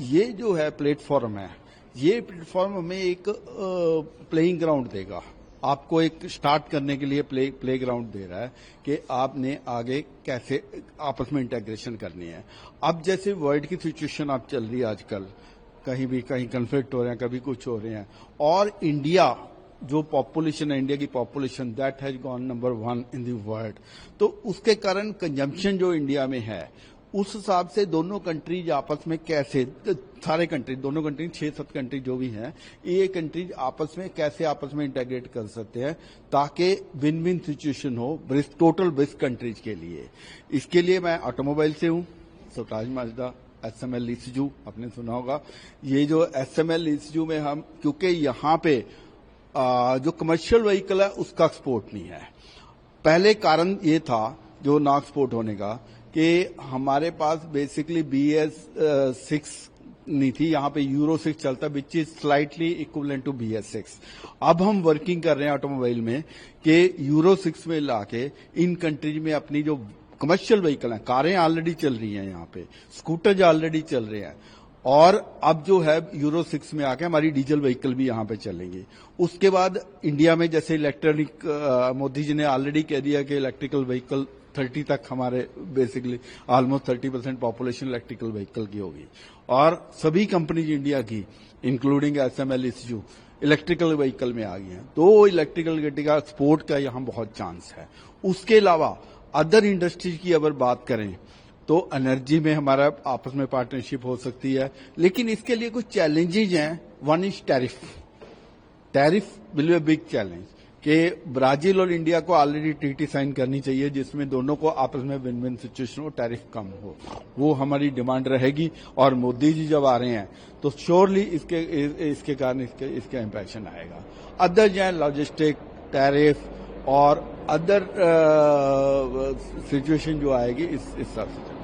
ये जो है प्लेटफॉर्म है, ये प्लेटफॉर्म हमें एक प्लेइंग ग्राउंड देगा, आपको एक स्टार्ट करने के लिए प्ले ग्राउंड दे रहा है कि आपने आगे कैसे आपस में इंटेग्रेशन करनी है। अब जैसे वर्ल्ड की सिचुएशन आप चल रही है आजकल, कहीं कन्फ्लिक्ट हो रहे हैं, कभी कुछ हो रहे हैं, और इंडिया जो पॉपुलेशन है, इंडिया की population that has gone number 1 in the world, तो उसके कारण कंजम्पशन जो इंडिया में है उस हिसाब से दोनों कंट्रीज आपस में कैसे, सारे कंट्री, दोनों कंट्री 6-7 कंट्री जो भी हैं, ये कंट्रीज आपस में कैसे आपस में इंटेग्रेट कर सकते हैं ताकि विन विन सिचुएशन हो टोटल ब्रिक्स कंट्रीज के लिए। इसके लिए मैं ऑटोमोबाइल से हूं, स्वराज माजदा, SML इस्जू आपने सुना होगा। ये जो SML इस्जू में हम, क्योंकि यहाँ पे जो कमर्शियल व्हीकल है उसका एक्सपोर्ट नहीं है। पहले कारण ये था जो ना एक्सपोर्ट होने का कि हमारे पास बेसिकली BS6 नहीं थी, यहाँ पे यूरो 6 चलता, which is slightly equivalent to BS6। अब हम वर्किंग कर रहे हैं ऑटोमोबाइल में कि यूरो 6 में लाके इन कंट्रीज में अपनी जो कमर्शियल व्हीकल हैं, कारें ऑलरेडी चल रही हैं यहाँ पे, स्कूटर ऑलरेडी चल रहे हैं, और अब जो है यूरो 6 में आके हमारी डीजल व्हीकल भी यहाँ पे चलेंगी। उसके बाद इंडिया में जैसे इलेक्ट्रॉनिक, मोदी जी ने ऑलरेडी कह दिया कि इलेक्ट्रिकल व्हीकल 30 तक हमारे basically almost 30% population electrical vehicle की होगी, और सभी कंपनीज इंडिया की इंक्लूडिंग SML इस्जू इलेक्ट्रिकल व्हीकल में आ गई हैं। तो इलेक्ट्रिकल गाड़ी का एक्सपोर्ट का यहाँ बहुत चांस है। उसके अलावा अदर इंडस्ट्रीज की अगर बात करें तो एनर्जी में हमारा आपस में पार्टनरशिप हो सकती है, लेकिन इसके लिए कुछ चैलेंजेज हैं। One is tariff will be a big challenge कि ब्राजील और इंडिया को ऑलरेडी ट्रीटी साइन करनी चाहिए जिसमें दोनों को आपस में विन विन सिचुएशन हो, टैरिफ कम हो, वो हमारी डिमांड रहेगी। और मोदी जी जब आ रहे हैं तो श्योरली इसके कारण इसका इंप्रेशन आएगा। अदर जो है लॉजिस्टिक, टैरिफ और अदर सिचुएशन जो आएगी इस हिसाब से।